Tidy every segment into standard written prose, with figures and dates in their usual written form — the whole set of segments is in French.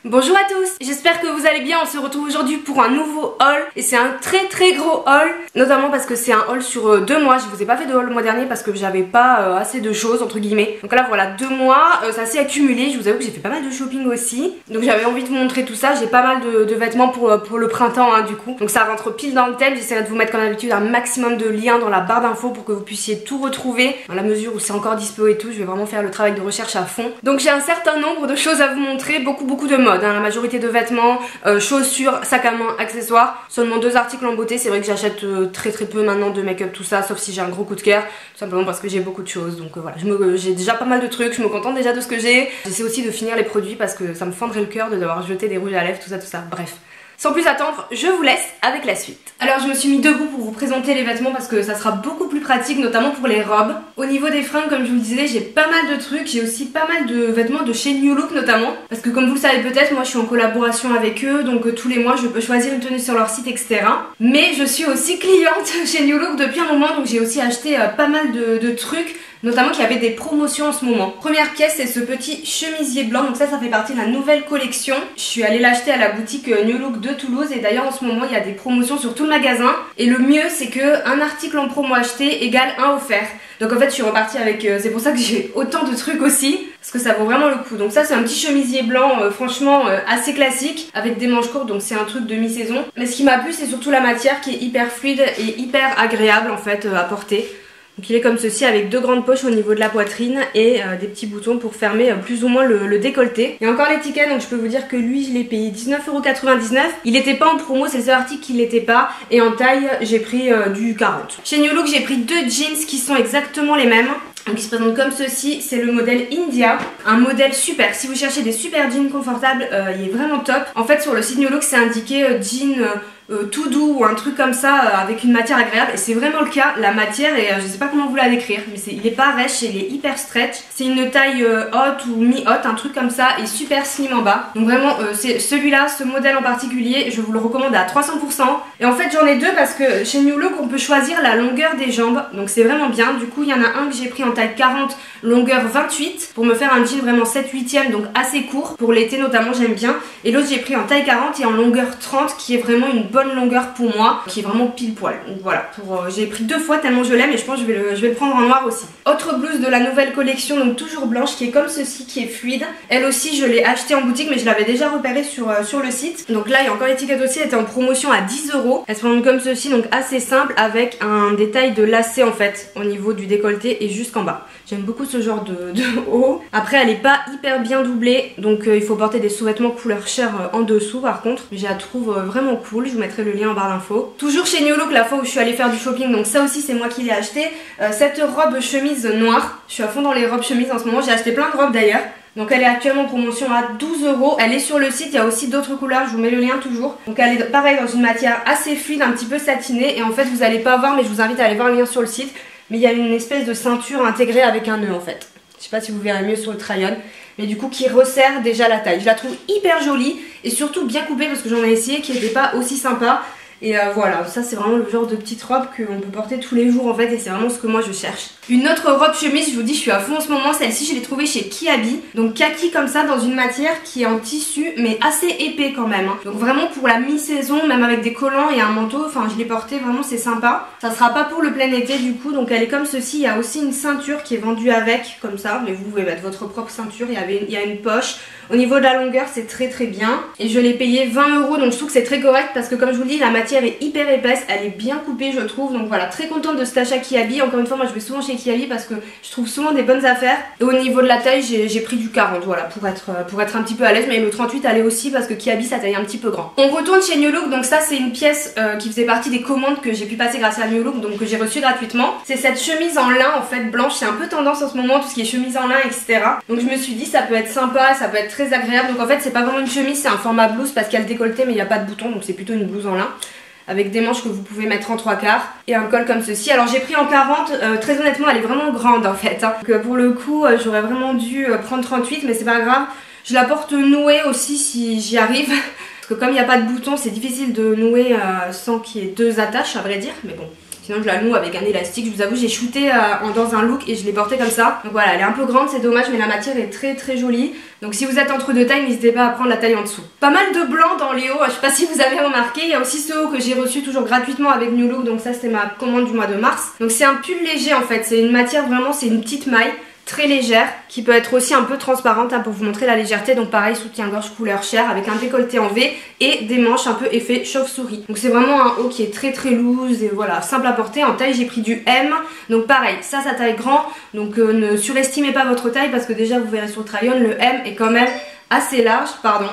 Bonjour à tous, j'espère que vous allez bien. On se retrouve aujourd'hui pour un nouveau haul et c'est un très gros haul, notamment parce que c'est un haul sur 2 mois. Je vous ai pas fait de haul le mois dernier parce que j'avais pas assez de choses entre guillemets. Donc là voilà, 2 mois, ça s'est accumulé. Je vous avoue que j'ai fait pas mal de shopping aussi, donc j'avais envie de vous montrer tout ça. J'ai pas mal de vêtements pour le printemps hein, du coup, donc ça rentre pile dans le thème. J'essaierai de vous mettre comme d'habitude un maximum de liens dans la barre d'infos pour que vous puissiez tout retrouver dans la mesure où c'est encore dispo et tout. Je vais vraiment faire le travail de recherche à fond. Donc j'ai un certain nombre de choses à vous montrer, beaucoup de mode hein, la majorité de vêtements, chaussures, sacs à main, accessoires. Seulement 2 articles en beauté. C'est vrai que j'achète très peu maintenant de make-up tout ça, sauf si j'ai un gros coup de cœur, tout simplement parce que j'ai beaucoup de choses. Donc voilà, j'ai déjà pas mal de trucs, je me contente déjà de ce que j'ai. J'essaie aussi de finir les produits parce que ça me fendrait le cœur de devoir jeter des rouges à lèvres, tout ça, bref. Sans plus attendre, je vous laisse avec la suite. Alors je me suis mis debout pour vous présenter les vêtements parce que ça sera beaucoup plus pratique, notamment pour les robes. Au niveau des fringues, comme je vous le disais, j'ai pas mal de trucs. J'ai aussi pas mal de vêtements de chez New Look notamment. Parce que comme vous le savez peut-être, moi je suis en collaboration avec eux. Donc tous les mois je peux choisir une tenue sur leur site, etc. Mais je suis aussi cliente chez New Look depuis un moment. Donc j'ai aussi acheté pas mal de trucs. Notamment qu'il y avait des promotions en ce moment. Première pièce, c'est ce petit chemisier blanc. Donc ça fait partie de la nouvelle collection. Je suis allée l'acheter à la boutique New Look de Toulouse. Et d'ailleurs en ce moment il y a des promotions sur tout le magasin. Et le mieux c'est que un article en promo acheté égale un offert. Donc en fait je suis repartie avec... c'est pour ça que j'ai autant de trucs aussi. Parce que ça vaut vraiment le coup. Donc ça c'est un petit chemisier blanc franchement assez classique. Avec des manches courtes, donc c'est un truc de mi-saison. Mais ce qui m'a plu c'est surtout la matière qui est hyper fluide et hyper agréable en fait à porter. Donc il est comme ceci avec 2 grandes poches au niveau de la poitrine et des petits boutons pour fermer plus ou moins le décolleté. Et encore l'étiquette, donc je peux vous dire que lui je l'ai payé 19,99 €. Il n'était pas en promo, c'est le seul article qui l'était pas. Et en taille j'ai pris du 40. Chez New Look j'ai pris 2 jeans qui sont exactement les mêmes. Donc il se présente comme ceci, c'est le modèle India, un modèle super. Si vous cherchez des super jeans confortables, il est vraiment top. En fait sur le site New Look c'est indiqué jean tout doux ou un truc comme ça avec une matière agréable et c'est vraiment le cas. La matière et je sais pas comment vous la décrire mais il est pas rêche, il est hyper stretch. C'est une taille haute ou mi-haute, un truc comme ça et super slim en bas. Donc vraiment c'est celui-là, ce modèle en particulier, je vous le recommande à 300%. Et en fait j'en ai 2 parce que chez New Look on peut choisir la longueur des jambes, donc c'est vraiment bien. Du coup il y en a un que j'ai pris en taille 40, longueur 28 pour me faire un jean vraiment 7/8e, donc assez court pour l'été notamment, j'aime bien. Et l'autre j'ai pris en taille 40 et en longueur 30 qui est vraiment une bonne longueur pour moi, qui est vraiment pile poil. Donc voilà, j'ai pris 2 fois tellement je l'aime et je pense que je vais le prendre en noir aussi. Autre blouse de la nouvelle collection, donc toujours blanche, qui est comme ceci, qui est fluide. Elle aussi je l'ai achetée en boutique mais je l'avais déjà repérée sur le site. Donc là il y a encore l'étiquette aussi, elle était en promotion à 10 €. Elle se présente comme ceci, donc assez simple avec un détail de lacet en fait au niveau du décolleté et jusqu'en bas. J'aime beaucoup ce genre de haut. Après elle est pas hyper bien doublée, donc il faut porter des sous-vêtements couleur chair en dessous par contre. Je la trouve vraiment cool, je vous mettrai le lien en barre d'infos. Toujours chez New Look, la fois où je suis allée faire du shopping, donc ça aussi c'est moi qui l'ai acheté. Cette robe chemise noire, je suis à fond dans les robes chemises en ce moment, j'ai acheté plein de robes d'ailleurs. Donc elle est actuellement en promotion à 12 €. Elle est sur le site, il y a aussi d'autres couleurs, je vous mets le lien toujours. Donc elle est pareil dans une matière assez fluide, un petit peu satinée. Et en fait vous allez pas voir, mais je vous invite à aller voir le lien sur le site. Mais il y a une espèce de ceinture intégrée avec un nœud en fait. Je sais pas si vous verrez mieux sur le try-on. Mais du coup qui resserre déjà la taille. Je la trouve hyper jolie et surtout bien coupée parce que j'en ai essayé qui n'était pas aussi sympa. Et voilà, ça c'est vraiment le genre de petite robe qu'on peut porter tous les jours en fait et c'est vraiment ce que moi je cherche. Une autre robe chemise, je vous dis je suis à fond en ce moment, celle-ci je l'ai trouvée chez Kiabi. Donc kaki comme ça dans une matière qui est en tissu mais assez épais quand même hein. Donc vraiment pour la mi-saison, même avec des collants et un manteau, enfin je l'ai porté, vraiment c'est sympa. Ça sera pas pour le plein été du coup, donc elle est comme ceci, il y a aussi une ceinture qui est vendue avec comme ça. Mais vous pouvez mettre votre propre ceinture, il y a une poche. Au niveau de la longueur c'est très bien. Et je l'ai payé 20 € donc je trouve que c'est très correct parce que comme je vous le dis la matière est hyper épaisse, elle est bien coupée je trouve. Donc voilà, très contente de cet achat Kiabi. Encore une fois moi je vais souvent chez Kiabi parce que je trouve souvent des bonnes affaires. Et au niveau de la taille j'ai pris du 40 voilà pour être un petit peu à l'aise. Mais le 38 allait aussi parce que Kiabi ça taille un petit peu grand. On retourne chez New Look, donc ça c'est une pièce qui faisait partie des commandes que j'ai pu passer grâce à New Look, donc que j'ai reçu gratuitement. C'est cette chemise en lin en fait blanche, c'est un peu tendance en ce moment tout ce qui est chemise en lin etc. Donc je me suis dit ça peut être sympa, ça peut être très agréable. Donc en fait c'est pas vraiment une chemise, c'est un format blouse parce qu'il y a le décolleté mais il n'y a pas de bouton, donc c'est plutôt une blouse en lin avec des manches que vous pouvez mettre en 3/4 et un col comme ceci. Alors j'ai pris en 40, très honnêtement elle est vraiment grande en fait hein. Donc pour le coup j'aurais vraiment dû prendre 38 mais c'est pas grave. Je la porte nouée aussi si j'y arrive parce que comme il n'y a pas de bouton c'est difficile de nouer sans qu'il y ait 2 attaches à vrai dire, mais bon Sinon je la noue avec un élastique. Je vous avoue j'ai shooté dans un look et je l'ai portée comme ça. Donc voilà, elle est un peu grande, c'est dommage, mais la matière est très jolie. Donc si vous êtes entre deux tailles, n'hésitez pas à prendre la taille en dessous. Pas mal de blanc dans les hauts, je sais pas si vous avez remarqué. Il y a aussi ce haut que j'ai reçu toujours gratuitement avec New Look. Donc ça c'était ma commande du mois de mars. Donc c'est un pull léger en fait, c'est une matière vraiment, c'est une petite maille très légère qui peut être aussi un peu transparente pour vous montrer la légèreté. Donc pareil, soutien-gorge couleur chair avec un décolleté en V et des manches un peu effet chauve-souris. Donc c'est vraiment un haut qui est très loose et voilà, simple à porter. En taille j'ai pris du M, donc pareil, ça taille grand, donc ne surestimez pas votre taille parce que déjà vous verrez sur le try-on, le M est quand même assez large, pardon.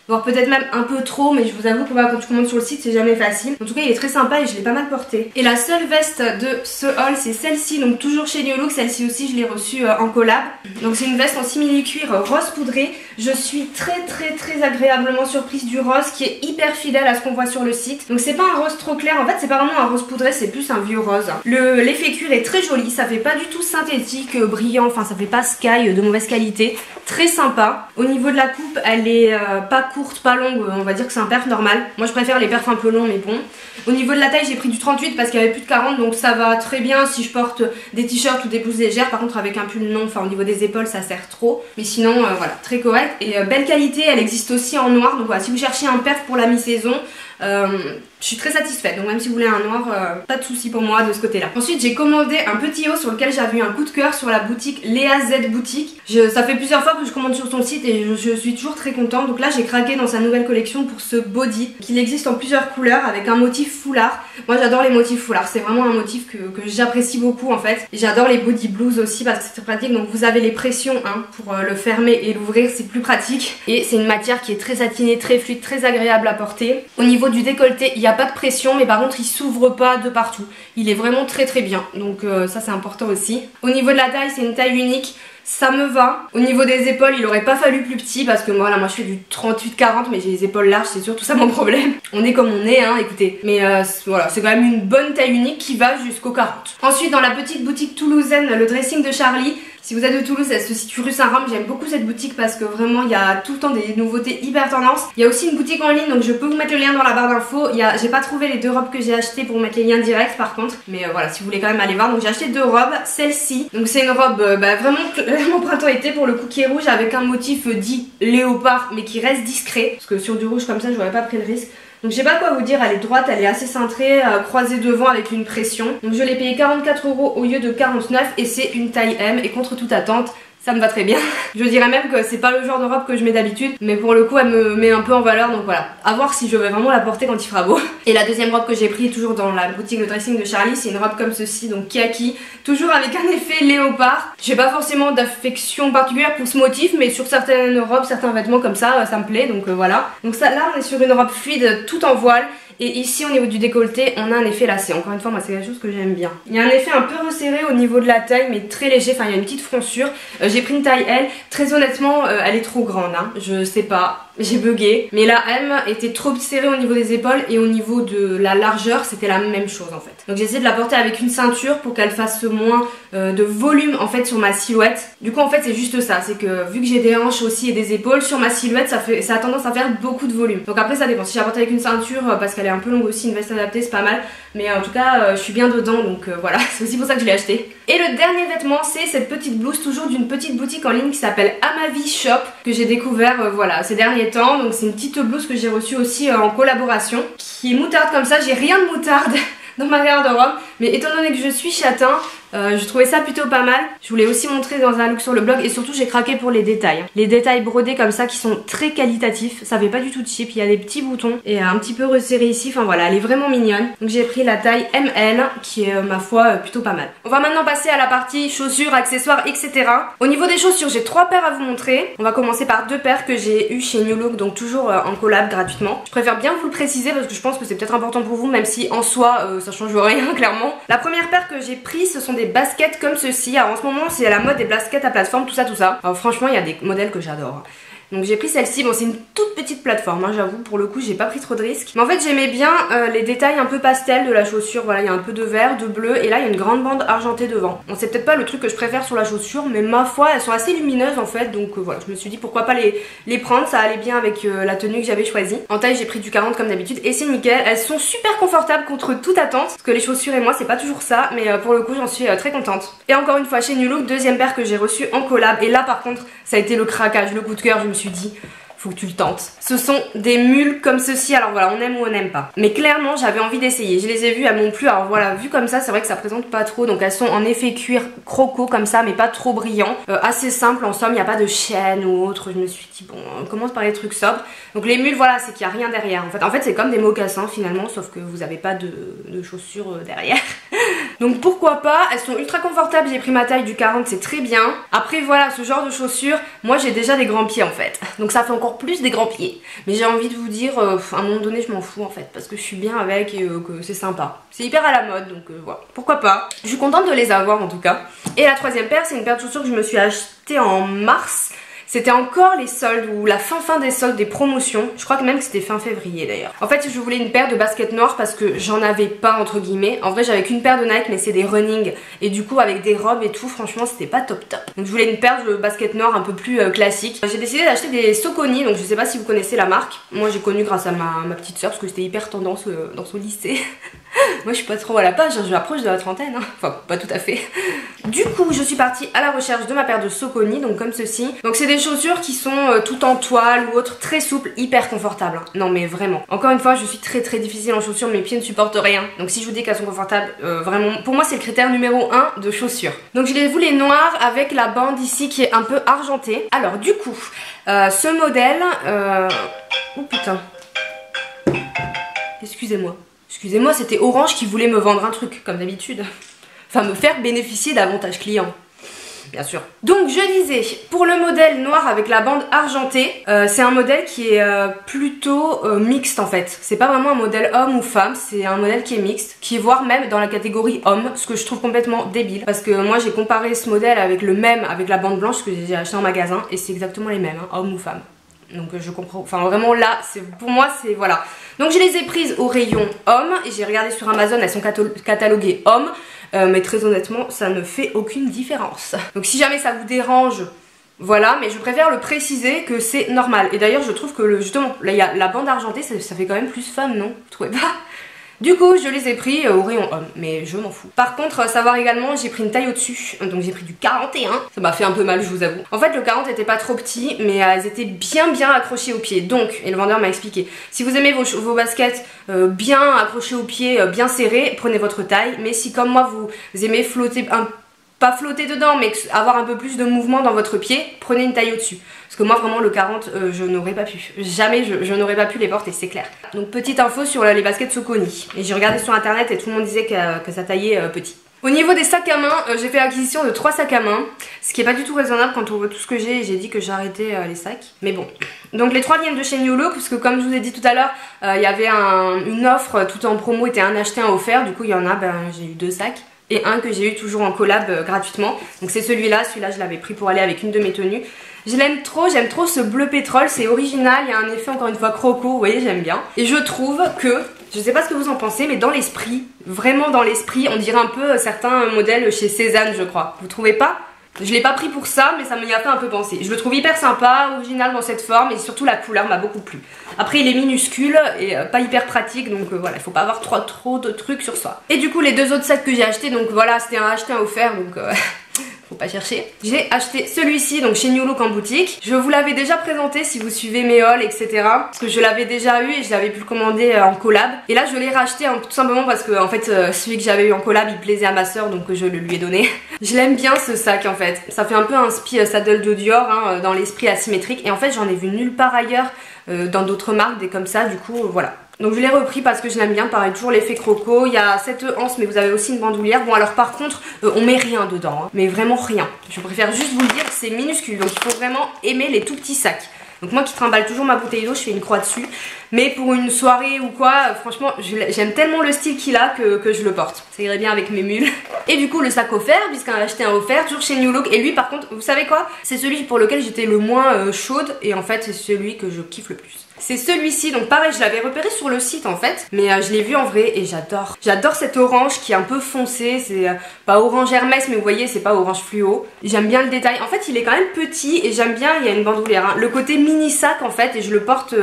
Voire peut-être même un peu trop, mais je vous avoue que quand tu commandes sur le site c'est jamais facile. En tout cas il est très sympa et je l'ai pas mal porté. Et la seule veste de ce haul c'est celle-ci, donc toujours chez New Look. Celle-ci aussi je l'ai reçue en collab. Donc c'est une veste en simili-cuir rose poudré. Je suis très agréablement surprise du rose qui est hyper fidèle à ce qu'on voit sur le site. Donc c'est pas un rose trop clair, en fait c'est pas vraiment un rose poudré, c'est plus un vieux rose. L'effet cuir est très joli, ça fait pas du tout synthétique, brillant, enfin ça fait pas sky de mauvaise qualité. Très sympa. Au niveau de la coupe elle est pas courte, pas longue, on va dire que c'est un perf normal. Moi je préfère les perfs un peu longs mais bon. Au niveau de la taille j'ai pris du 38 parce qu'il y avait plus de 40, donc ça va très bien si je porte des t-shirts ou des blouses légères. Par contre avec un pull non, enfin au niveau des épaules ça sert trop. Mais sinon voilà, très correct et belle qualité. Elle existe aussi en noir, donc voilà, si vous cherchez un perf pour la mi-saison, je suis très satisfaite. Donc même si vous voulez un noir, pas de souci pour moi de ce côté là. Ensuite j'ai commandé un petit haut sur lequel j'avais eu un coup de cœur sur la boutique Léa Z Boutique. Ça fait plusieurs fois que je commande sur son site et je suis toujours très contente. Donc là j'ai craqué dans sa nouvelle collection pour ce body qu'il existe en plusieurs couleurs avec un motif foulard. Moi j'adore les motifs foulards, c'est vraiment un motif que j'apprécie beaucoup en fait. Et j'adore les body blues aussi parce que c'est très pratique. Donc vous avez les pressions pour le fermer et l'ouvrir, c'est plus pratique. Et c'est une matière qui est très satinée, très fluide, très agréable à porter. Au niveau du décolleté, il n'y a pas de pression, mais par contre il s'ouvre pas de partout. Il est vraiment très bien, donc ça c'est important aussi. Au niveau de la taille, c'est une taille unique. Ça me va. Au niveau des épaules, il aurait pas fallu plus petit parce que moi je fais du 38-40 mais j'ai les épaules larges, c'est surtout ça mon problème. On est comme on est écoutez. Mais voilà, c'est quand même une bonne taille unique qui va jusqu'au 40. Ensuite dans la petite boutique toulousaine, le dressing de Charlie. Si vous êtes de Toulouse, elle se situe rue Saint-Rome. J'aime beaucoup cette boutique parce que vraiment il y a tout le temps des nouveautés hyper tendance. Il y a aussi une boutique en ligne, donc je peux vous mettre le lien dans la barre d'infos. J'ai pas trouvé les deux robes que j'ai achetées pour vous mettre les liens directs par contre. Mais voilà, si vous voulez quand même aller voir. Donc j'ai acheté deux robes. Celle-ci, donc c'est une robe vraiment printemps-été pour le coup qui est rouge avec un motif dit léopard mais qui reste discret. Parce que sur du rouge comme ça, j'aurais pas pris le risque. Donc je sais pas quoi vous dire, elle est droite, elle est assez cintrée, croisée devant avec une pression. Donc je l'ai payé 44 € au lieu de 49 et c'est une taille M et contre toute attente, ça me va très bien. Je dirais même que c'est pas le genre de robe que je mets d'habitude, mais pour le coup elle me met un peu en valeur, donc voilà. À voir si je vais vraiment la porter quand il fera beau. Et la deuxième robe que j'ai pris toujours dans la boutique de dressing de Charlie, c'est une robe comme ceci, donc kaki, toujours avec un effet léopard. J'ai pas forcément d'affection particulière pour ce motif, mais sur certaines robes, certains vêtements comme ça, ça me plaît, donc voilà. Donc ça, là on est sur une robe fluide tout en voile. Et ici au niveau du décolleté on a un effet lacé. Encore une fois moi c'est quelque chose que j'aime bien. Il y a un effet un peu resserré au niveau de la taille mais très léger, enfin il y a une petite froncure. J'ai pris une taille L, très honnêtement elle est trop grande je sais pas, j'ai bugué. Mais la M était trop serrée au niveau des épaules et au niveau de la largeur c'était la même chose en fait. Donc j'ai essayé de la porter avec une ceinture pour qu'elle fasse moins de volume en fait sur ma silhouette. Du coup en fait c'est juste ça, c'est que vu que j'ai des hanches aussi et des épaules, sur ma silhouette ça a tendance à faire beaucoup de volume. Donc après ça dépend, si je la porte avec une ceinture parce qu'elle est un peu longue aussi, une veste adaptée c'est pas mal. Mais en tout cas je suis bien dedans donc voilà, c'est aussi pour ça que je l'ai acheté. Et le dernier vêtement c'est cette petite blouse toujours d'une petite boutique en ligne qui s'appelle Amavi Shop que j'ai découvert voilà ces derniers temps. Donc c'est une petite blouse que j'ai reçue aussi en collaboration qui est moutarde comme ça, j'ai rien de moutarde dans ma garde-robe, mais étant donné que je suis châtain, je trouvais ça plutôt pas mal. Je voulais aussi montrer dans un look sur le blog et surtout j'ai craqué pour les détails. Les détails brodés comme ça qui sont très qualitatifs, ça fait pas du tout cheap, il y a des petits boutons et un petit peu resserré ici, enfin voilà, elle est vraiment mignonne. Donc j'ai pris la taille ML qui est ma foi plutôt pas mal. On va maintenant passer à la partie chaussures, accessoires, etc. Au niveau des chaussures, j'ai 3 paires à vous montrer. On va commencer par 2 paires que j'ai eues chez New Look, donc toujours en collab gratuitement. Je préfère bien vous le préciser parce que je pense que c'est peut-être important pour vous, même si en soi ça change rien clairement. La première paire que j'ai prise, ce sont des baskets comme ceci. Alors en ce moment c'est à la mode des baskets à plateforme, tout ça. Alors franchement il y a des modèles que j'adore. Donc j'ai pris celle-ci, bon c'est une toute petite plateforme, hein, j'avoue, pour le coup j'ai pas pris trop de risques. Mais en fait j'aimais bien les détails un peu pastel de la chaussure, voilà, il y a un peu de vert, de bleu, et là il y a une grande bande argentée devant. Bon c'est peut-être pas le truc que je préfère sur la chaussure, mais ma foi elles sont assez lumineuses en fait, donc voilà, je me suis dit pourquoi pas les prendre, ça allait bien avec la tenue que j'avais choisie. En taille j'ai pris du 40 comme d'habitude, et c'est nickel, elles sont super confortables contre toute attente, parce que les chaussures et moi c'est pas toujours ça, mais pour le coup j'en suis très contente. Et encore une fois chez New Look, deuxième paire que j'ai reçue en collab, et là par contre ça a été le craquage, le coup de cœur, je me suis dit faut que tu le tentes. Ce sont des mules comme ceci, alors voilà, on aime ou on n'aime pas. Mais clairement, j'avais envie d'essayer. Je les ai vues, elles m'ont plu. Alors voilà, vu comme ça, c'est vrai que ça présente pas trop. Donc elles sont en effet cuir croco comme ça, mais pas trop brillant. Assez simple en somme, il n'y a pas de chaîne ou autre. Je me suis dit, bon, on commence par les trucs sobres. Donc les mules, voilà, c'est qu'il n'y a rien derrière. En fait c'est comme des mocassins finalement, sauf que vous n'avez pas de chaussures derrière. Donc pourquoi pas, elles sont ultra confortables, j'ai pris ma taille du 40, c'est très bien. Après voilà, ce genre de chaussures, moi j'ai déjà des grands pieds en fait. Donc ça fait encore plus des grands pieds. Mais j'ai envie de vous dire, à un moment donné je m'en fous en fait, parce que je suis bien avec et que c'est sympa. C'est hyper à la mode, donc voilà, pourquoi pas. Je suis contente de les avoir en tout cas. Et la troisième paire, c'est une paire de chaussures que je me suis achetée en mars. C'était encore les soldes ou la fin des soldes des promotions. Je crois que même que c'était fin février d'ailleurs. En fait je voulais une paire de baskets noires parce que j'en avais pas entre guillemets. En vrai j'avais qu'une paire de Nike mais c'est des running. Et du coup avec des robes et tout franchement c'était pas top. Donc je voulais une paire de baskets noires un peu plus classique. J'ai décidé d'acheter des Saucony. Donc je sais pas si vous connaissez la marque. Moi j'ai connu grâce à ma petite soeur parce que c'était hyper tendance dans son lycée. Moi je suis pas trop à la page, hein, je m'approche de la trentaine, hein. Enfin pas tout à fait. Du coup je suis partie à la recherche de ma paire de Saucony, donc comme ceci. Donc c'est des chaussures qui sont toutes en toile ou autre, très souples, hyper confortables, hein. Non mais vraiment. Encore une fois je suis très difficile en chaussures, mes pieds ne supportent rien. Donc si je vous dis qu'elles sont confortables, vraiment, pour moi c'est le critère numéro 1 de chaussures. Donc je les voulais noires avec la bande ici qui est un peu argentée. Alors du coup, ce modèle... Oh putain. Excusez-moi, c'était Orange qui voulait me vendre un truc, comme d'habitude. Enfin, me faire bénéficier d'avantages clients. Bien sûr. Donc, je disais, pour le modèle noir avec la bande argentée, c'est un modèle qui est plutôt mixte en fait. C'est pas vraiment un modèle homme ou femme, c'est un modèle qui est mixte, qui est voire même dans la catégorie homme, ce que je trouve complètement débile. Parce que moi, j'ai comparé ce modèle avec le même, avec la bande blanche que j'ai acheté en magasin, et c'est exactement les mêmes, hein, homme ou femme. Donc je comprends, enfin vraiment là, pour moi c'est voilà. Donc je les ai prises au rayon homme et j'ai regardé sur Amazon, elles sont cataloguées homme, mais très honnêtement ça ne fait aucune différence. Donc si jamais ça vous dérange, voilà, mais je préfère le préciser que c'est normal. Et d'ailleurs je trouve que justement, là il y a la bande argentée, ça fait quand même plus femme, non? Vous trouvez pas? Du coup je les ai pris au rayon homme, mais je m'en fous. Par contre savoir également, j'ai pris une taille au dessus, donc j'ai pris du 41. Ça m'a fait un peu mal, je vous avoue. En fait le 40 était pas trop petit, mais elles étaient bien accrochées aux pieds. Donc, et le vendeur m'a expliqué, si vous aimez vos baskets bien accrochées aux pieds, bien serrées, prenez votre taille. Mais si comme moi vous aimez flotter pas flotter dedans, mais avoir un peu plus de mouvement dans votre pied, prenez une taille au-dessus. Parce que moi vraiment le 40, je n'aurais pas pu. Jamais je n'aurais pas pu les porter, c'est clair. Donc petite info sur les baskets Saucony. Et j'ai regardé sur internet et tout le monde disait que ça taillait petit. Au niveau des sacs à main, j'ai fait l'acquisition de 3 sacs à main. Ce qui est pas du tout raisonnable quand on voit tout ce que j'ai. J'ai dit que j'arrêtais les sacs. Mais bon. Donc les 3 viennent de chez New Look. Parce que comme je vous ai dit tout à l'heure, il y avait une offre tout en promo, était un acheté un offert. Du coup il y en a, j'ai eu 2 sacs. Et un que j'ai eu toujours en collab gratuitement. Donc c'est celui-là je l'avais pris pour aller avec une de mes tenues. Je l'aime trop, j'aime trop ce bleu pétrole, c'est original, il y a un effet encore une fois croco, vous voyez, j'aime bien. Et je trouve que, je sais pas ce que vous en pensez, mais dans l'esprit, vraiment dans l'esprit, on dirait un peu certains modèles chez Cézanne je crois. Vous trouvez pas? Je l'ai pas pris pour ça, mais ça m'y a fait un peu penser. Je le trouve hyper sympa, original dans cette forme, et surtout la couleur m'a beaucoup plu. Après il est minuscule et pas hyper pratique, donc voilà, il faut pas avoir trop de trucs sur soi. Et du coup les 2 autres sacs que j'ai achetés, donc voilà, c'était un acheté un offert, donc faut pas chercher. J'ai acheté celui-ci donc chez New Look en boutique. Je vous l'avais déjà présenté si vous suivez mes hauls etc. Parce que je l'avais déjà eu et je l'avais pu le commander en collab. Et là je l'ai racheté tout simplement parce que en fait celui que j'avais eu en collab il plaisait à ma soeur, donc je le lui ai donné. Je l'aime bien ce sac en fait. Ça fait un peu un spi saddle de Dior hein, dans l'esprit asymétrique. Et en fait j'en ai vu nulle part ailleurs dans d'autres marques des comme ça, du coup voilà. Donc je l'ai repris parce que je l'aime bien, pareil, toujours l'effet croco. Il y a 7 anses mais vous avez aussi une bandoulière. Bon alors par contre on met rien dedans hein, mais vraiment rien. Je préfère juste vous le dire, c'est minuscule, donc il faut vraiment aimer les tout petits sacs. Donc moi qui trimballe toujours ma bouteille d'eau, je fais une croix dessus. Mais pour une soirée ou quoi, franchement j'aime tellement le style qu'il a que je le porte. Ça irait bien avec mes mules. Et du coup le sac offert, puisqu'on a acheté un offert, toujours chez New Look. Et lui par contre, vous savez quoi? C'est celui pour lequel j'étais le moins chaude. Et en fait c'est celui que je kiffe le plus. C'est celui-ci, donc pareil je l'avais repéré sur le site en fait, mais je l'ai vu en vrai et j'adore. J'adore cet orange qui est un peu foncé, c'est pas orange Hermès mais vous voyez c'est pas orange fluo. J'aime bien le détail, en fait il est quand même petit et j'aime bien, il y a une bandoulière, hein. Le côté mini sac en fait et je le porte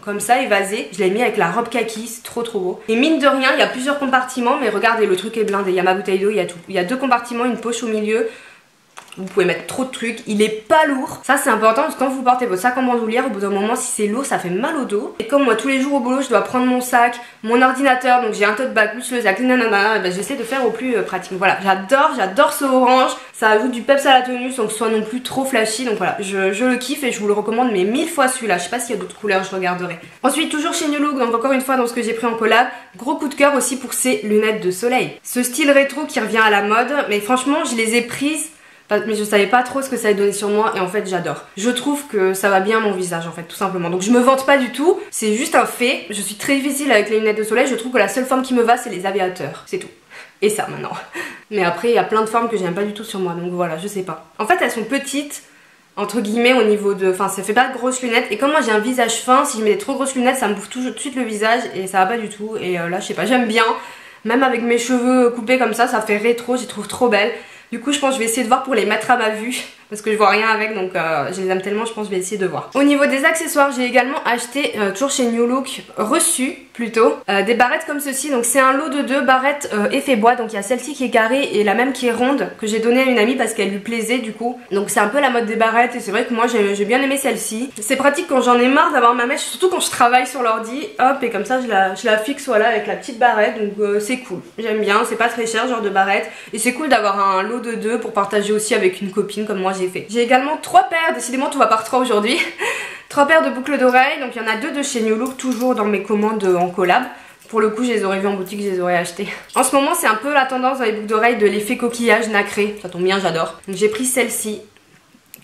comme ça évasé. Je l'ai mis avec la robe kaki, c'est trop beau. Et mine de rien il y a plusieurs compartiments mais regardez le truc est blindé, il y a ma bouteille d'eau, il y a tout. Il y a 2 compartiments, une poche au milieu. Vous pouvez mettre trop de trucs, il est pas lourd. Ça c'est important parce que quand vous portez votre sac en bandoulière, au bout d'un moment si c'est lourd ça fait mal au dos. Et comme moi tous les jours au boulot je dois prendre mon sac, mon ordinateur, donc j'ai un tote bag plus le sac, nanana, ben j'essaie de faire au plus pratique. Voilà, j'adore ce orange, ça ajoute du peps à la tenue sans que ce soit non plus trop flashy. Donc voilà, je le kiffe et je vous le recommande mais 1000 fois celui-là. Je sais pas s'il y a d'autres couleurs, je regarderai. Ensuite toujours chez New Look, donc encore une fois dans ce que j'ai pris en collab, gros coup de cœur aussi pour ces lunettes de soleil. Ce style rétro qui revient à la mode, mais franchement je les ai prises mais je savais pas trop ce que ça allait donner sur moi et en fait j'adore. Je trouve que ça va bien à mon visage en fait tout simplement. Donc je me vante pas du tout, c'est juste un fait. Je suis très difficile avec les lunettes de soleil, je trouve que la seule forme qui me va c'est les aviateurs, c'est tout. Et ça maintenant. Mais après il y a plein de formes que j'aime pas du tout sur moi donc voilà, je sais pas. En fait elles sont petites entre guillemets au niveau de... Enfin ça fait pas de grosses lunettes et comme moi j'ai un visage fin, si je mets des trop grosses lunettes ça me bouffe tout de suite le visage et ça va pas du tout. Et là je sais pas, j'aime bien. Même avec mes cheveux coupés comme ça fait rétro, je les trouve trop belles. Du coup je pense que je vais essayer de voir pour les mettre à ma vue parce que je vois rien avec donc je les aime tellement, je pense que je vais essayer de voir. Au niveau des accessoires j'ai également acheté toujours chez New Look, reçu plutôt, des barrettes comme ceci. Donc c'est un lot de 2 barrettes effet bois, donc il y a celle-ci qui est carrée et la même qui est ronde que j'ai donnée à une amie parce qu'elle lui plaisait du coup. Donc c'est un peu la mode des barrettes et c'est vrai que moi j'ai bien aimé celle-ci. C'est pratique quand j'en ai marre d'avoir ma mèche, surtout quand je travaille sur l'ordi, hop et comme ça je la fixe voilà avec la petite barrette donc c'est cool. J'aime bien, c'est pas très cher genre de barrette et c'est cool d'avoir un lot de 2 pour partager aussi avec une copine comme moi j'ai fait. J'ai également 3 paires, décidément tout va par 3 aujourd'hui. 3 paires de boucles d'oreilles, donc il y en a 2 de chez New Look, toujours dans mes commandes en collab. Pour le coup je les aurais vues en boutique, je les aurais achetées. En ce moment c'est un peu la tendance dans les boucles d'oreilles de l'effet coquillage nacré, ça tombe bien j'adore. Donc j'ai pris celle-ci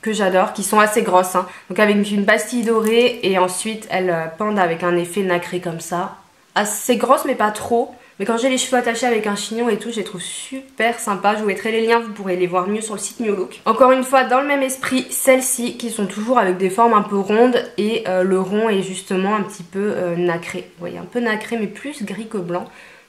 que j'adore, qui sont assez grosses hein. Donc avec une pastille dorée et ensuite elles pendent avec un effet nacré comme ça. Assez grosse mais pas trop. Mais quand j'ai les cheveux attachés avec un chignon et tout, je les trouve super sympas. Je vous mettrai les liens, vous pourrez les voir mieux sur le site New Look. Encore une fois, dans le même esprit, celles-ci qui sont toujours avec des formes un peu rondes. Et le rond est justement un petit peu nacré. Vous voyez, un peu nacré mais plus gris que blanc.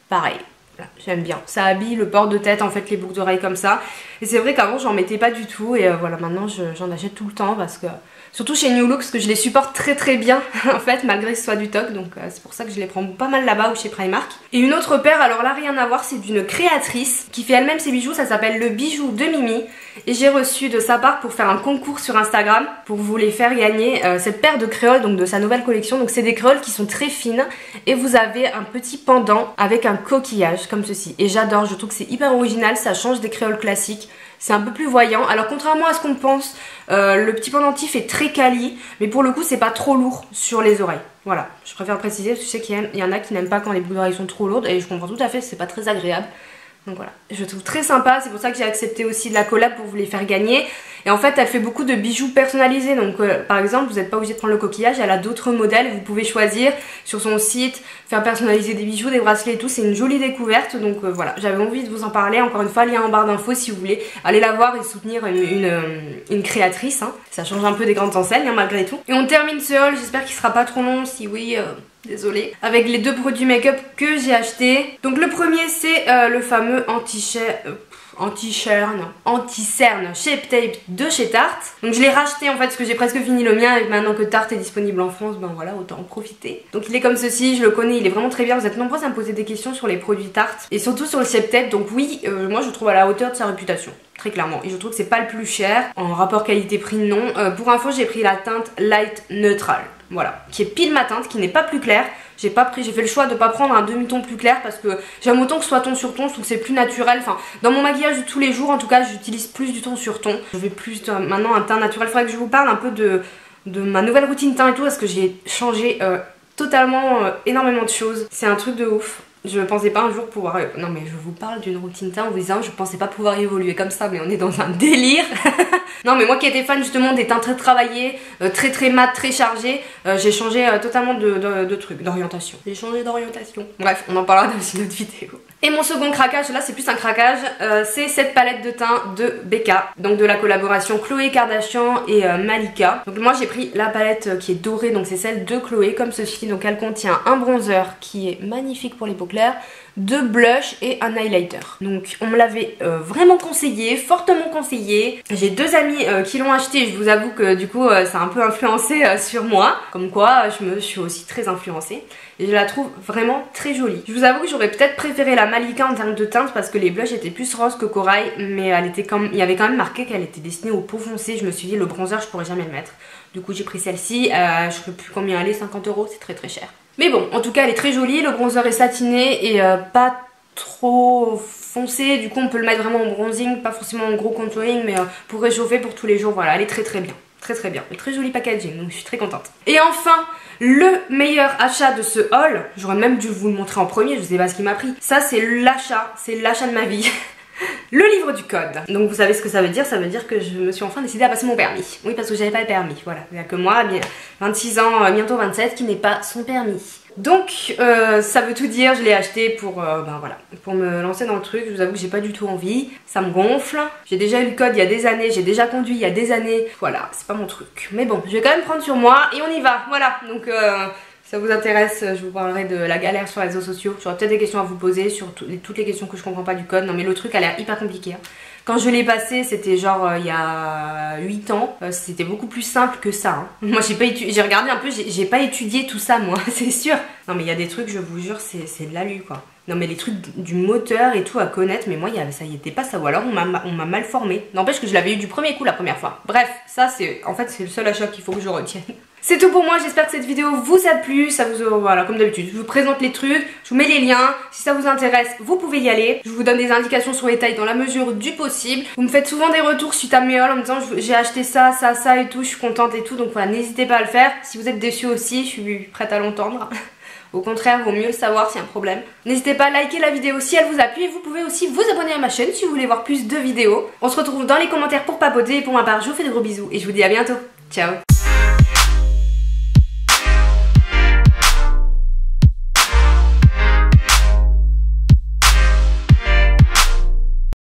Pareil. Voilà, j'aime bien. Ça habille le port de tête en fait, les boucles d'oreilles comme ça. Et c'est vrai qu'avant j'en mettais pas du tout. Et voilà, maintenant j'en achète tout le temps parce que... Surtout chez New Look parce que je les supporte très bien en fait malgré que ce soit du toc. Donc c'est pour ça que je les prends pas mal là-bas ou chez Primark. Et une autre paire, alors là rien à voir, c'est d'une créatrice qui fait elle-même ses bijoux. Ça s'appelle le bijou de Mimi. Et j'ai reçu de sa part pour faire un concours sur Instagram pour vous les faire gagner cette paire de créoles donc de sa nouvelle collection. Donc c'est des créoles qui sont très fines et vous avez un petit pendant avec un coquillage comme ceci. Et j'adore, je trouve que c'est hyper original, ça change des créoles classiques. C'est un peu plus voyant. Alors contrairement à ce qu'on pense, le petit pendentif est très quali, mais pour le coup c'est pas trop lourd sur les oreilles. Voilà, je préfère préciser parce que je sais qu'il y en a qui n'aiment pas quand les boucles d'oreilles sont trop lourdes et je comprends tout à fait, c'est pas très agréable. Donc voilà, je trouve très sympa, c'est pour ça que j'ai accepté aussi de la collab pour vous les faire gagner. Et en fait elle fait beaucoup de bijoux personnalisés, donc par exemple vous n'êtes pas obligé de prendre le coquillage, elle a d'autres modèles, vous pouvez choisir sur son site, faire personnaliser des bijoux, des bracelets et tout, c'est une jolie découverte. Donc voilà, j'avais envie de vous en parler, encore une fois lien en barre d'infos si vous voulez aller la voir et soutenir une créatrice, hein. Ça change un peu des grandes enseignes hein, malgré tout. Et on termine ce haul, j'espère qu'il sera pas trop long, si oui... désolée, avec les 2 produits make-up que j'ai achetés. Donc le premier c'est le fameux anti-cerne Shape Tape de chez Tarte. Donc je l'ai racheté en fait parce que j'ai presque fini le mien et maintenant que Tarte est disponible en France, ben voilà, autant en profiter. Donc il est comme ceci, je le connais, il est vraiment très bien. Vous êtes nombreux à me poser des questions sur les produits Tarte et surtout sur le Shape Tape. Donc oui, moi je trouve à la hauteur de sa réputation. Très clairement, et je trouve que c'est pas le plus cher en rapport qualité-prix, non. Pour info j'ai pris la teinte Light Neutral, voilà, qui est pile ma teinte, qui n'est pas plus claire. J'ai fait le choix de pas prendre un demi-ton plus clair parce que j'aime autant que ce soit ton sur ton, je trouve que c'est plus naturel. Enfin, dans mon maquillage de tous les jours, en tout cas, j'utilise plus du ton sur ton. Je vais plus maintenant un teint naturel. Faudrait que je vous parle un peu de ma nouvelle routine teint et tout parce que j'ai changé totalement énormément de choses. C'est un truc de ouf. Je pensais pas un jour pouvoir... Non mais je vous parle d'une routine teint en vous disant je pensais pas pouvoir évoluer comme ça, mais on est dans un délire. Non mais moi qui étais fan justement des teints très travaillés, très mat, très chargés, j'ai changé totalement de truc, d'orientation. J'ai changé d'orientation. Bref, on en parlera dans une autre vidéo. Et mon second craquage, là c'est plus un craquage, c'est cette palette de teint de Becca. Donc de la collaboration Khloé Kardashian et Malika. Donc moi j'ai pris la palette qui est dorée, donc c'est celle de Khloé comme ceci. Donc elle contient un bronzer qui est magnifique pour les peaux claires, 2 blushs et un highlighter. Donc on me l'avait vraiment conseillé, fortement conseillé. J'ai 2 amis qui l'ont acheté, je vous avoue que du coup ça a un peu influencé sur moi. Comme quoi je me suis aussi très influencée. Et je la trouve vraiment très jolie. Je vous avoue que j'aurais peut-être préféré la Malika en termes de teinte parce que les blushs étaient plus roses que corail, mais elle était il y avait quand même marqué qu'elle était destinée aux peaux foncées. Je me suis dit le bronzer je pourrais jamais le mettre. Du coup j'ai pris celle-ci, je sais plus combien elle est, 50 €, c'est très cher. Mais bon, en tout cas elle est très jolie, le bronzer est satiné et pas trop foncé, du coup on peut le mettre vraiment en bronzing, pas forcément en gros contouring, mais pour réchauffer pour tous les jours, voilà, elle est très bien. Très bien, très joli packaging, donc je suis très contente. Et enfin, le meilleur achat de ce haul, j'aurais même dû vous le montrer en premier, je sais pas ce qui m'a pris. Ça c'est l'achat de ma vie. Le livre du code. Donc vous savez ce que ça veut dire que je me suis enfin décidée à passer mon permis. Oui, parce que j'avais pas le permis, voilà. Il n'y a que moi, 26 ans, bientôt 27, qui n'est pas son permis. Donc ça veut tout dire, je l'ai acheté pour, voilà, pour me lancer dans le truc. Je vous avoue que j'ai pas du tout envie, ça me gonfle. J'ai déjà eu le code il y a des années, j'ai déjà conduit il y a des années. Voilà, c'est pas mon truc. Mais bon, je vais quand même prendre sur moi et on y va, voilà. Donc si ça vous intéresse, je vous parlerai de la galère sur les réseaux sociaux. J'aurai peut-être des questions à vous poser sur toutes les questions que je comprends pas du code. Non mais le truc a l'air hyper compliqué, hein. Quand je l'ai passé, c'était genre il y a 8 ans, c'était beaucoup plus simple que ça, hein. Moi j'ai regardé un peu, j'ai pas étudié tout ça moi, c'est sûr. Non mais il y a des trucs, je vous jure, c'est de l'alu quoi. Non mais les trucs du moteur et tout à connaître, mais moi ça y était pas ça, ou alors on m'a mal formé. N'empêche que je l'avais eu du premier coup la première fois. Bref, ça c'est en fait c'est le seul achat qu'il faut que je retienne. C'est tout pour moi, j'espère que cette vidéo vous a plu, ça vous... Voilà, comme d'habitude, je vous présente les trucs, je vous mets les liens, si ça vous intéresse, vous pouvez y aller. Je vous donne des indications sur les tailles dans la mesure du possible. Vous me faites souvent des retours suite à mes hauls en me disant j'ai acheté ça et tout, je suis contente et tout, donc voilà, n'hésitez pas à le faire. Si vous êtes déçus aussi, je suis prête à l'entendre. Au contraire, vaut mieux le savoir s'il y a un problème. N'hésitez pas à liker la vidéo si elle vous a plu et vous pouvez aussi vous abonner à ma chaîne si vous voulez voir plus de vidéos. On se retrouve dans les commentaires pour papoter et pour ma part, je vous fais de gros bisous et je vous dis à bientôt. Ciao.